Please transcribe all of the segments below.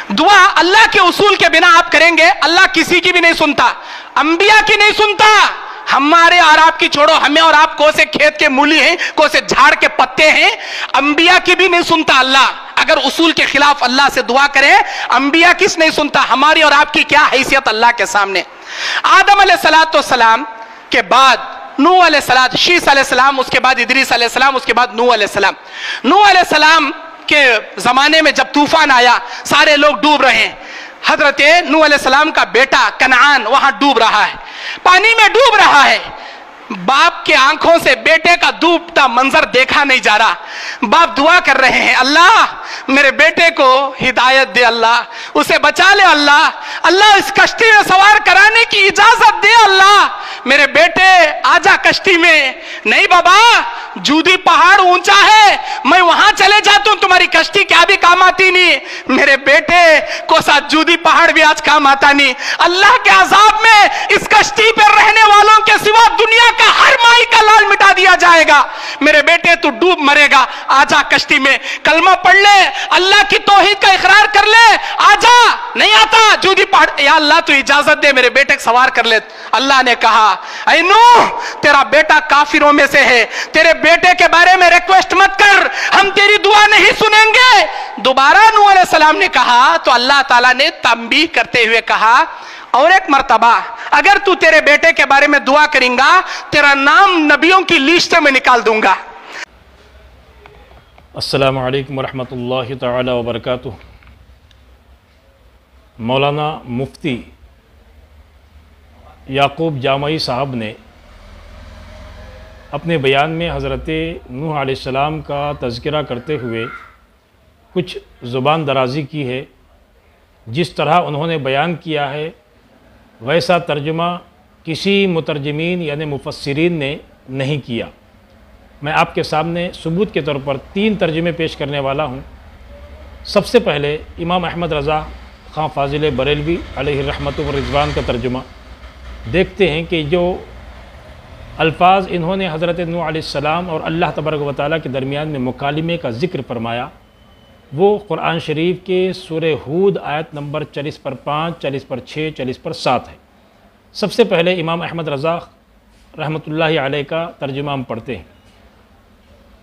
दुआ अल्लाह के उसूल के बिना आप करेंगे, अल्लाह किसी की भी नहीं सुनता, अंबिया की नहीं सुनता। हमारे और आपकी छोड़ो, हमें और आप को से खेत के मूली हैं, को से झाड़ के पत्ते हैं, अंबिया की भी नहीं सुनता अल्लाह। अगर उसूल के खिलाफ अल्लाह से दुआ करें, अंबिया किस नहीं सुनता, हमारी और आपकी क्या हैसियत अल्लाह के सामने। आदम अलैहिस्सलाम के बाद नूह अलैहिस्सलाम, शीस अलैहिस्सलाम, उसके बाद इदरीस अलैहिस्सलाम, उसके बाद नूह अलैहिस्सलाम। नूह अलैहिस्सलाम के जमाने में जब तूफान आया, सारे लोग डूब रहे हैं। हजरत नूह अलैहिस्सलाम का बेटा कनान वहां डूब रहा है, पानी में डूब रहा है। बाप के आंखों से बेटे का डूबता मंजर देखा नहीं जा रहा। बाप दुआ कर रहे हैं, अल्लाह मेरे बेटे को हिदायत दे, अल्लाह उसे बचा ले, अल्लाह अल्लाह इस कश्ती में सवार कराने की इजाजत दे, अल्लाह मेरे बेटे आजा कश्ती में। नहीं बाबा, जूदी पहाड़ ऊंचा है, मैं वहां चले जाता हूं, तुम्हारी कश्ती क्या भी काम आती नहीं। मेरे बेटे को साथ जूदी पहाड़ भी आज काम आता नहीं। अल्लाह के अजाब में इस कश्ती पर रहने वालों के सिवा दुनिया का हर माई का लाल मिटा दिया जाएगा। मेरे बेटे तू डूब मरेगा, आजा कश्ती में, कलमा पढ़ ले, अल्लाह की तौहीद का इकरार कर ले, आजा। नहीं आता, जूदी पहाड़, या अल्लाह तू इजाजत दे, मेरे बेटे को सवार कर ले। अल्लाह ने कहा, ऐ नूह तेरा बेटा काफिरों में से है, तेरे बेटे के बारे में रिक्वेस्ट मत कर, हम तेरी दुआ नहीं सुनेंगे। दोबारा नूह अलैहिस्सलाम ने कहा तो अल्लाह ताला ने तंबीह करते हुए कहा, और एक मर्तबा अगर तू तेरे बेटे के बारे में दुआ करेगा, तेरा नाम नबियों की लिस्ट में निकाल दूंगा। अस्सलामु अलैकुम वरहमतुल्लाहि तआला वबरकातुहू। मौलाना मुफ्ती याकूब जामई साहब ने अपने बयान में हज़रत नूह अलैहिस्सलाम का तज़किरा करते हुए कुछ ज़ुबान दराज़ी की है। जिस तरह उन्होंने बयान किया है वैसा तर्जुमा किसी मुतरजमीन यानी मुफस्सिरीन ने नहीं किया। मैं आपके सामने सबूत के तौर पर 3 तर्जुमे पेश करने वाला हूँ। सबसे पहले इमाम अहमद रज़ा ख़ां फ़ाज़िल बरेलवी अलैहि रहमतु व रिज़वान का तर्जुमा देखते हैं कि जो अल्फाज इन्होंने हज़रत नूह अलैहिस्सलाम और अल्लाह तबारक व तआला के दरमियान में मुकालिमे का ज़िक्र फरमाया, वो कुरान शरीफ के सूरह हूद आयत नंबर 40 पर 5, 40 पर 6, 40 पर 7 है। सबसे पहले इमाम अहमद रज़ा रहमतुल्लाहि अलैह का तर्जुमा हम पढ़ते हैं।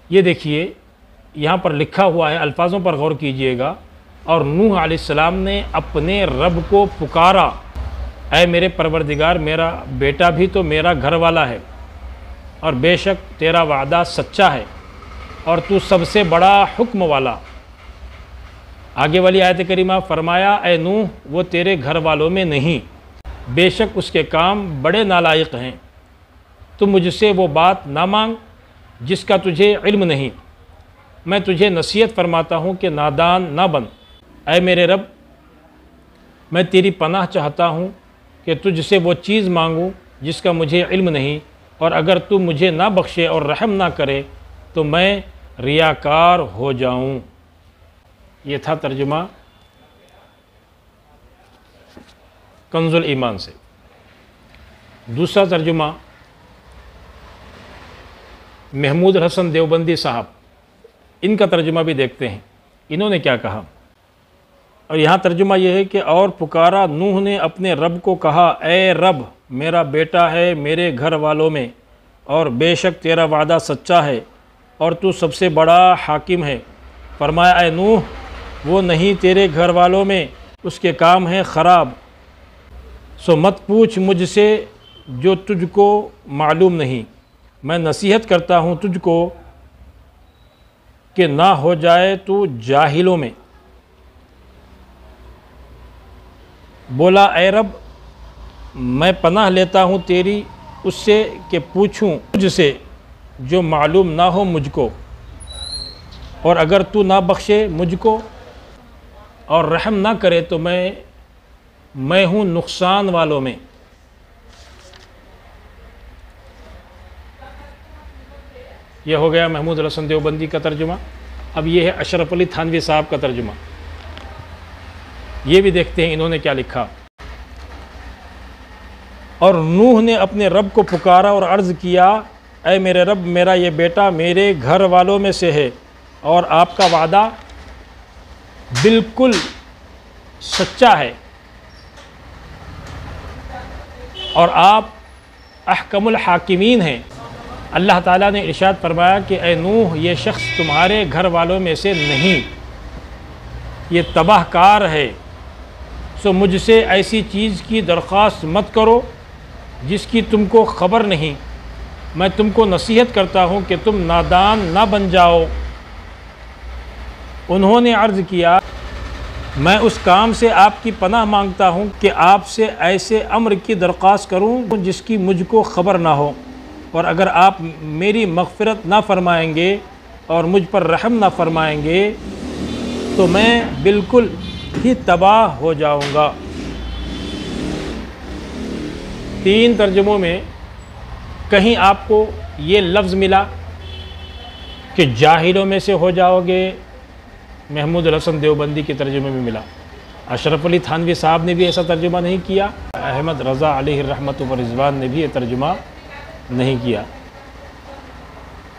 ये देखिए यहाँ पर लिखा हुआ है, अल्फाजों पर गौर कीजिएगा। और नूह अलैहिस्सलाम ने अपने रब को पुकारा, ऐ मेरे परवरदिगार, मेरा बेटा भी तो मेरा घर वाला है और बेशक तेरा वादा सच्चा है और तू सबसे बड़ा हुक्म वाला। आगे वाली आयत करीमा फरमाया, ऐ नूह वो तेरे घर वालों में नहीं, बेशक उसके काम बड़े नालायक हैं। तुम मुझसे वो बात ना मांग जिसका तुझे इल्म नहीं। मैं तुझे नसीहत फरमाता हूँ कि नादान ना बन। ऐ मेरे रब, मैं तेरी पनाह चाहता हूँ कि तुझसे वो चीज़ मांगूँ जिसका मुझे इल्म नहीं, और अगर तू मुझे ना बख्शे और रहम ना करे तो मैं रियाकार हो जाऊँ। ये था तर्जुमा कंजुल ईमान से। दूसरा तर्जुमा महमूद हसन देवबंदी साहब, इनका तर्जुमा भी देखते हैं। इन्होंने क्या कहा, और यहाँ तर्जुमा यह है कि और पुकारा नूह ने अपने रब को कहा, ए रब, मेरा बेटा है मेरे घर वालों में और बेशक तेरा वादा सच्चा है और तू सबसे बड़ा हाकिम है। फरमाया, ए नूह वो नहीं तेरे घर वालों में, उसके काम हैं ख़राब। सो मत पूछ मुझसे जो तुझको मालूम नहीं। मैं नसीहत करता हूँ तुझको कि ना हो जाए तू जाहिलों में। बोला, ए रब, मैं पनाह लेता हूँ तेरी उससे कि पूछूँ तुझसे जो मालूम ना हो मुझको, और अगर तू ना बख्शे मुझको और रहम ना करे तो मैं हूँ नुकसान वालों में। यह हो गया महमूद हसन देवबंदी का तर्जुमा। अब ये है अशरफ अली थानवी साहब का तर्जुमा। ये भी देखते हैं इन्होंने क्या लिखा। और नूह ने अपने रब को पुकारा और अर्ज़ किया, ऐ मेरे रब, मेरा ये बेटा मेरे घर वालों में से है और आपका वादा बिल्कुल سچا ہے اور آپ احکم الحاکمین ہیں۔ اللہ تعالیٰ نے ارشاد فرمایا کہ اے نوح، یہ شخص تمہارے گھر والوں میں سے نہیں، یہ تباہ کار ہے، سو مجھ سے ایسی چیز کی درخواست مت کرو جس کی تم کو خبر نہیں، میں تم کو نصیحت کرتا ہوں کہ تم نادان نہ بن جاؤ۔ انہوں نے عرض کیا، میں اس کام سے آپ کی پناہ مانگتا ہوں کہ آپ سے ایسے امر کی درخواست کروں جس کی مجھ کو خبر نہ ہو، اور اگر آپ میری مغفرت نہ فرمائیں گے اور مجھ پر رحم نہ فرمائیں گے تو میں بالکل ہی تباہ ہو جاؤں گا۔ 3 ترجموں میں کہیں آپ کو یہ لفظ ملا کہ جاہلوں میں سے ہو جاؤ گے، محمود الحسن دیوبندی کے ترجمے میں ملا، اشرف علی تھانوی صاحب نے بھی ایسا ترجمہ نہیں کیا، احمد رضا علیہ الرحمت و رضوان نے بھی یہ ترجمہ نہیں کیا۔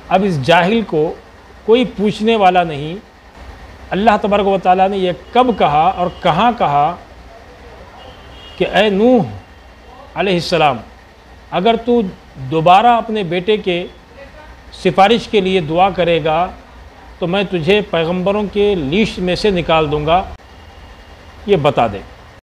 اب اس جاہل کو کوئی پوچھنے والا نہیں، اللہ تبارک و تعالیٰ نے یہ کب کہا اور کہاں کہا کہ اے نوح علیہ السلام، اگر تو دوبارہ اپنے بیٹے کے سفارش کے لیے دعا کرے گا تو میں تجھے پیغمبروں کے لیسٹ میں سے نکال دوں گا، یہ بتا دے۔